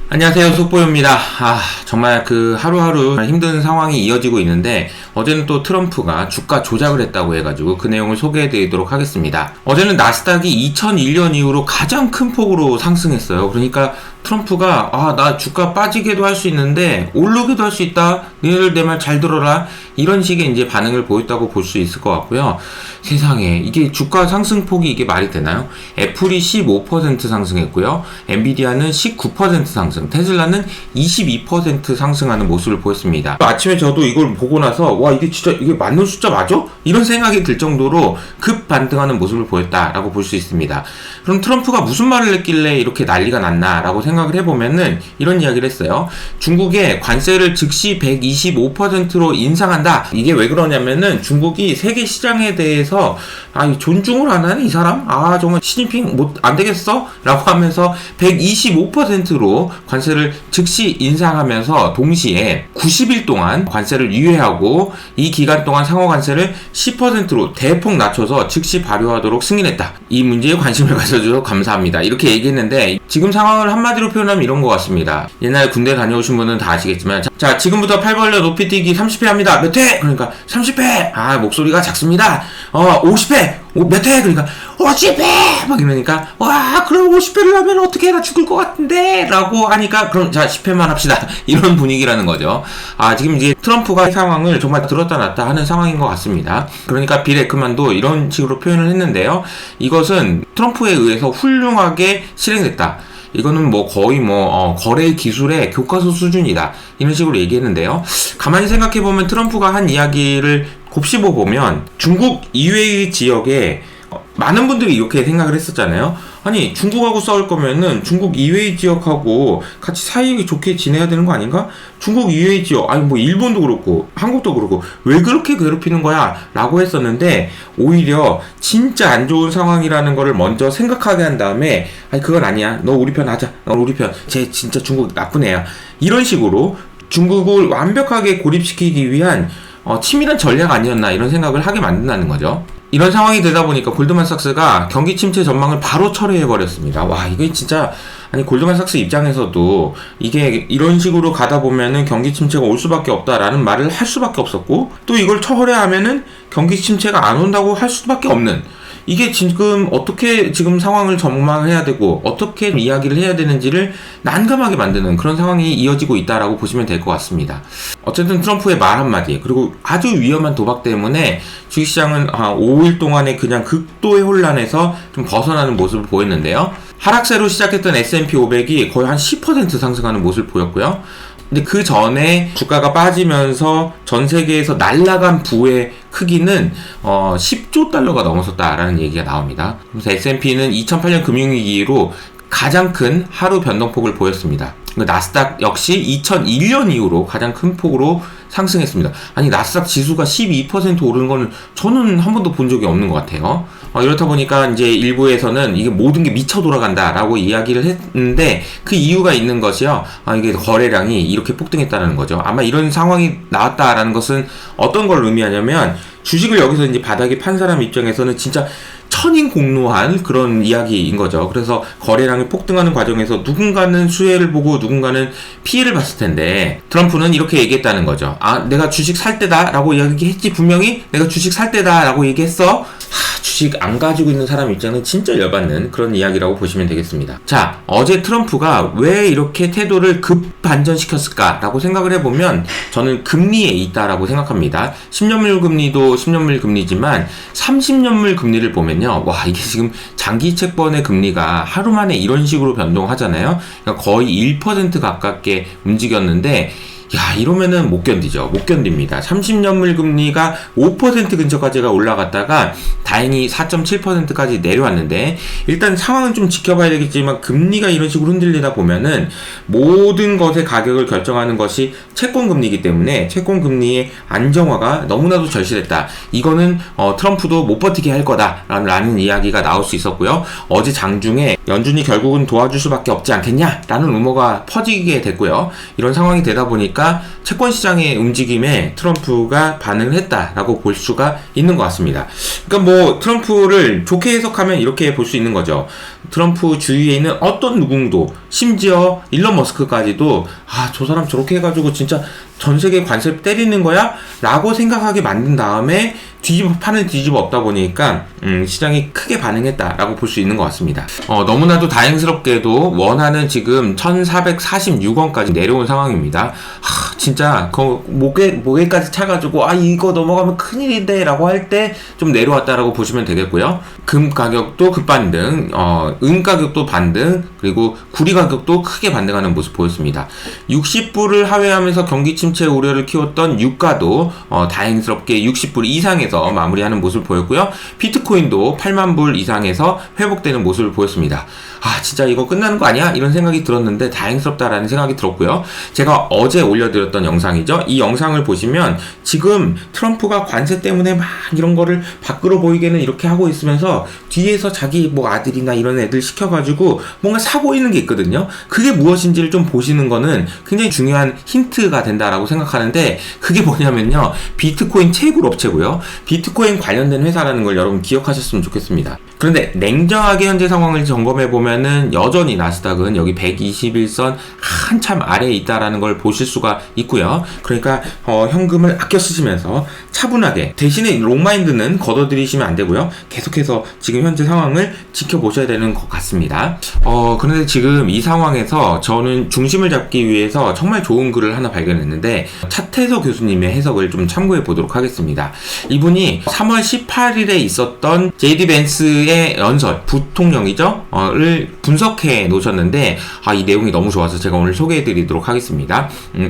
안녕하세요, 속보입니다. 정말 하루하루 힘든 상황이 이어지고 있는데, 어제는 또 트럼프가 주가 조작을 했다고 해가지고 그 내용을 소개해 드리도록 하겠습니다. 어제는 나스닥이 2001년 이후로 가장 큰 폭으로 상승했어요. 그러니까 트럼프가 나 주가 빠지게도 할 수 있는데 오르게도 할 수 있다. 너희들 내 말 잘 들어라. 이런 식의 이제 반응을 보였다고 볼 수 있을 것 같고요. 세상에 이게 주가 상승폭이 이게 말이 되나요? 애플이 15% 상승했고요. 엔비디아는 19% 상승, 테슬라는 22% 상승하는 모습을 보였습니다. 아침에 저도 이걸 보고 나서 이게 진짜 이게 맞는 숫자 맞아? 이런 생각이 들 정도로 급 반등하는 모습을 보였다라고 볼 수 있습니다. 그럼 트럼프가 무슨 말을 했길래 이렇게 난리가 났나라고 생각을 해보면은 이런 이야기를 했어요. 중국의 관세를 즉시 125%로 인상한다. 이게 왜 그러냐면은 중국이 세계 시장에 대해서 존중을 안 하네 이 사람? 정말 시진핑 안 되겠어? 라고 하면서 125%로 관세를 즉시 인상하면서 동시에 90일 동안 관세를 유예하고 이 기간 동안 상호 관세를 10%로 대폭 낮춰서 즉시 발효하도록 승인했다. 이 문제에 관심을 가져주셔서 감사합니다. 이렇게 얘기했는데 지금 상황을 한마디로 표현하면 이런 것 같습니다. 옛날에 군대 다녀오신 분은 다 아시겠지만 자 지금부터 팔 벌려 높이뛰기 30회 합니다. 몇 회? 그러니까 30회! 목소리가 작습니다. 50회! 몇 회? 그러니까 50회! 막 이러니까 그럼 50회를 하면 어떻게 나 죽을 것 같은데? 라고 하니까 그럼 자 10회만 합시다. 이런 분위기라는 거죠. 지금 이제 트럼프가 상황을 정말 들었다 놨다 하는 상황인 것 같습니다. 그러니까 빌 에크만도 이런 식으로 표현을 했는데요. 이것은 트럼프에 의해서 훌륭하게 실행됐다. 이거는 거의 거래 기술의 교과서 수준이다. 이런 식으로 얘기했는데요. 가만히 생각해보면 트럼프가 한 이야기를 곱씹어보면 중국 이외의 지역에 많은 분들이 이렇게 생각을 했었잖아요. 아니 중국하고 싸울 거면은 중국 이외의 지역하고 같이 사이가 좋게 지내야 되는 거 아닌가? 중국 이외의 지역 일본도 그렇고 한국도 그렇고 왜 그렇게 괴롭히는 거야? 라고 했었는데 오히려 진짜 안 좋은 상황이라는 거를 먼저 생각하게 한 다음에 그건 아니야. 너 우리 편 하자. 너 우리 편. 쟤 진짜 중국 나쁜 애야. 이런 식으로 중국을 완벽하게 고립시키기 위한 치밀한 전략 아니었나 이런 생각을 하게 만든다는 거죠. 이런 상황이 되다 보니까 골드만삭스가 경기 침체 전망을 바로 철회해버렸습니다. 이게 진짜 골드만삭스 입장에서도 이게 이런 식으로 가다 보면은 경기 침체가 올 수밖에 없다라는 말을 할 수밖에 없었고 또 이걸 철회하면은 경기 침체가 안 온다고 할 수밖에 없는 이게 지금 어떻게 지금 상황을 전망해야 되고 어떻게 이야기를 해야 되는지를 난감하게 만드는 그런 상황이 이어지고 있다라고 보시면 될 것 같습니다. 어쨌든 트럼프의 말 한마디 그리고 아주 위험한 도박 때문에 주식시장은 5일 동안에 그냥 극도의 혼란에서 좀 벗어나는 모습을 보였는데요. 하락세로 시작했던 S&P 500이 거의 한 10% 상승하는 모습을 보였고요. 근데 그 전에 주가가 빠지면서 전 세계에서 날아간 부의 크기는 10조 달러가 넘어섰다라는 얘기가 나옵니다. 그래서 S&P는 2008년 금융위기 이후로 가장 큰 하루 변동폭을 보였습니다. 나스닥 역시 2001년 이후로 가장 큰 폭으로 상승했습니다. 나스닥 지수가 12% 오르는 거는 저는 한 번도 본 적이 없는 것 같아요. 이렇다 보니까 이제 일부에서는 이게 모든 게 미쳐 돌아간다라고 이야기를 했는데 그 이유가 있는 것이요. 이게 거래량이 이렇게 폭등했다는 거죠. 아마 이런 상황이 나왔다라는 것은 어떤 걸 의미하냐면 주식을 여기서 이제 바닥에 판 사람 입장에서는 진짜 천인공노한 그런 이야기인 거죠. 그래서 거래량이 폭등하는 과정에서 누군가는 수혜를 보고 누군가는 피해를 봤을 텐데 트럼프는 이렇게 얘기했다는 거죠. 내가 주식 살 때다 라고 이야기했지. 분명히 내가 주식 살 때다 라고 얘기했어. 주식 안 가지고 있는 사람 입장은 진짜 열받는 그런 이야기라고 보시면 되겠습니다. 자, 어제 트럼프가 왜 이렇게 태도를 급 반전시켰을까 라고 생각을 해보면 저는 금리에 있다라고 생각합니다. 10년물 금리도 10년물 금리지만 30년물 금리를 보면요. 이게 지금 장기 채권의 금리가 하루 만에 이런 식으로 변동하잖아요. 그러니까 거의 1% 가깝게 움직였는데 이러면은 못 견디죠. 못 견딥니다. 30년물 금리가 5% 근처까지가 올라갔다가 다행히 4.7%까지 내려왔는데 일단 상황은 좀 지켜봐야 되겠지만 금리가 이런 식으로 흔들리다 보면은 모든 것의 가격을 결정하는 것이 채권금리이기 때문에 채권금리의 안정화가 너무나도 절실했다. 이거는 트럼프도 못 버티게 할 거다라는 이야기가 나올 수 있었고요. 어제 장중에 연준이 결국은 도와줄 수밖에 없지 않겠냐라는 루머가 퍼지게 됐고요. 이런 상황이 되다 보니까 채권 시장의 움직임에 트럼프가 반응을 했다라고 볼 수가 있는 것 같습니다. 그러니까 트럼프를 좋게 해석하면 이렇게 볼 수 있는 거죠. 트럼프 주위에 있는 어떤 누구도, 심지어 일론 머스크까지도 저 사람 저렇게 해가지고 진짜 전 세계 관세 때리는 거야? 라고 생각하게 만든 다음에 판을 뒤집어 엎다 보니까 시장이 크게 반응했다라고 볼 수 있는 것 같습니다. 너무나도 다행스럽게도 원화는 지금 1446원까지 내려온 상황입니다. 진짜 목에까지 차가지고 이거 넘어가면 큰일인데 라고 할 때 좀 내려왔다라고 보시면 되겠고요. 금 가격도 급반등, 은 가격도 반등, 그리고 구리 가격도 크게 반등하는 모습 보였습니다. 60불을 하회하면서 경기 침체 우려를 키웠던 유가도 다행스럽게 60불 이상에서 마무리하는 모습을 보였고요. 비트코인도 8만 불 이상에서 회복되는 모습을 보였습니다. 진짜 이거 끝나는 거 아니야? 이런 생각이 들었는데 다행스럽다라는 생각이 들었고요. 제가 어제 올려드렸던 영상이죠. 이 영상을 보시면 지금 트럼프가 관세 때문에 막 이런 거를 밖으로 보이게는 이렇게 하고 있으면서 뒤에서 자기 아들이나 이런 애들 시켜가지고 뭔가 사고 있는 게 있거든요. 그게 무엇인지를 좀 보시는 거는 굉장히 중요한 힌트가 된다라고 생각하는데, 그게 뭐냐면요, 비트코인 채굴 업체고요. 비트코인 관련된 회사라는 걸 여러분 기억하셨으면 좋겠습니다. 그런데 냉정하게 현재 상황을 점검해 보면은 여전히 나스닥은 여기 121선 한참 아래에 있다라는 걸 보실 수가 있고요. 그러니까 현금을 아껴 쓰시면서 차분하게, 대신에 롱마인드는 걷어들이시면 안 되고요. 계속해서 지금 현재 상황을 지켜보셔야 되는 것 같습니다. 그런데 지금 이 상황에서 저는 중심을 잡기 위해서 정말 좋은 글을 하나 발견했는데, 차태서 교수님의 해석을 좀 참고해 보도록 하겠습니다. 이분이 3월 18일에 있었던 JD 벤스의 연설, 부통령이죠? 를 분석해 놓으셨는데, 이 내용이 너무 좋아서 제가 오늘 소개해 드리도록 하겠습니다.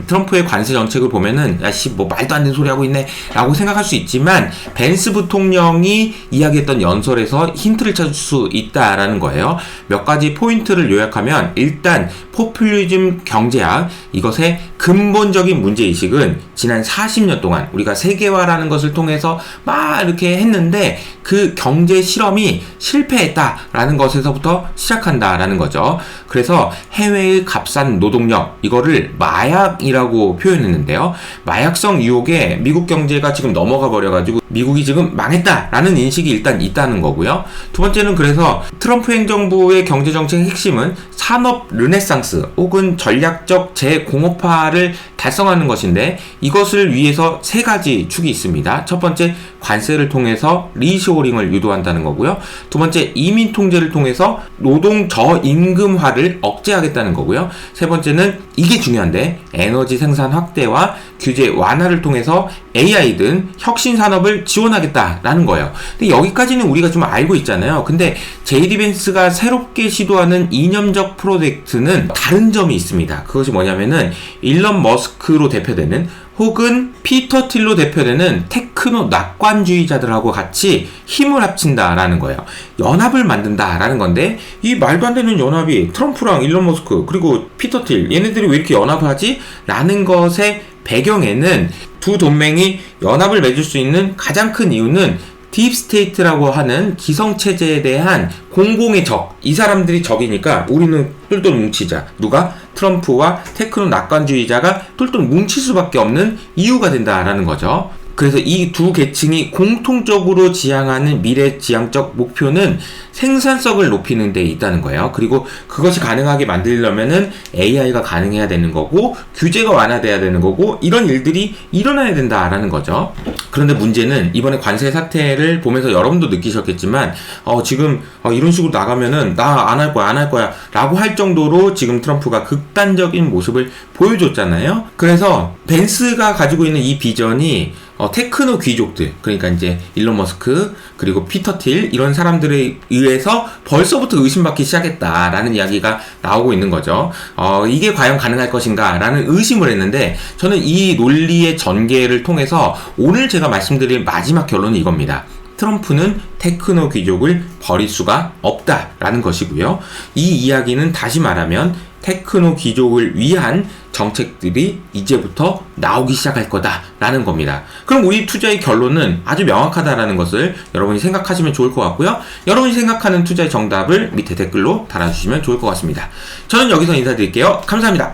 트럼프의 관세 정책을 보면은, 말도 안 되는 소리 하고 있네 라고 생각할 수 있지만, 벤스 부통령이 이야기했던 연설에서 힌트를 찾을 수 있다라는 거예요. 몇 가지 포인트를 요약하면, 일단 포퓰리즘 경제학, 이것의 근본적인 문제의식은 지난 40년 동안 우리가 세계화라는 것을 통해서 막 이렇게 했는데 그 경제 실험이 실패했다라는 것에서부터 시작한다라는 거죠. 그래서 해외의 값싼 노동력, 이거를 마약이라고 표현했는데요. 마약성 유혹에 미국 경제가 지금 넘어가 버려가지고 미국이 지금 망했다라는 인식이 일단 있다는 거고요. 두 번째는, 그래서 트럼프 행정부의 경제정책의 핵심은 산업 르네상스 혹은 전략적 재공업화를 달성하는 것인데, 이것을 위해서 세 가지 축이 있습니다. 첫 번째, 관세를 통해서 리쇼어링을 유도한다는 거고요. 두 번째, 이민 통제를 통해서 노동 저임금화를 억제하겠다는 거고요. 세 번째는, 이게 중요한데, 에너지 생산 확대와 규제 완화를 통해서 AI 등 혁신 산업을 지원하겠다라는 거예요. 근데 여기까지는 우리가 좀 알고 있잖아요. 근데 JD 벤스가 새롭게 시도하는 이념적 프로젝트는 다른 점이 있습니다. 그것이 뭐냐면은, 일론 머스크로 대표되는 혹은 피터 틸로 대표되는 테크노 낙관주의자들하고 같이 힘을 합친다라는 거예요. 연합을 만든다라는 건데, 이 말도 안 되는 연합이 트럼프랑 일론 머스크 그리고 피터 틸, 얘네들이 왜 이렇게 연합을 하지? 라는 것의 배경에는, 두 동맹이 연합을 맺을 수 있는 가장 큰 이유는 딥스테이트라고 하는 기성체제에 대한 공공의 적, 이 사람들이 적이니까 우리는 똘똘 뭉치자. 누가? 트럼프와 테크노 낙관주의자가 똘똘 뭉칠 수밖에 없는 이유가 된다라는 거죠. 그래서 이 두 계층이 공통적으로 지향하는 미래지향적 목표는 생산성을 높이는 데 있다는 거예요. 그리고 그것이 가능하게 만들려면은 AI가 가능해야 되는 거고, 규제가 완화돼야 되는 거고, 이런 일들이 일어나야 된다라는 거죠. 그런데 문제는 이번에 관세 사태를 보면서 여러분도 느끼셨겠지만, 지금 이런 식으로 나가면은 나 안 할 거야 라고 할 정도로 지금 트럼프가 극단적인 모습을 보여줬잖아요. 그래서 벤스가 가지고 있는 이 비전이 테크노 귀족들, 그러니까 이제 일론 머스크 그리고 피터 틸, 이런 사람들에 의해서 벌써부터 의심받기 시작했다라는 이야기가 나오고 있는 거죠. 이게 과연 가능할 것인가 라는 의심을 했는데, 저는 이 논리의 전개를 통해서 오늘 제가 말씀드릴 마지막 결론이 이겁니다. 트럼프는 테크노 귀족을 버릴 수가 없다라는 것이고요. 이 이야기는 다시 말하면 테크노 귀족을 위한 정책들이 이제부터 나오기 시작할 거다라는 겁니다. 그럼 우리 투자의 결론은 아주 명확하다라는 것을 여러분이 생각하시면 좋을 것 같고요. 여러분이 생각하는 투자의 정답을 밑에 댓글로 달아주시면 좋을 것 같습니다. 저는 여기서 인사드릴게요. 감사합니다.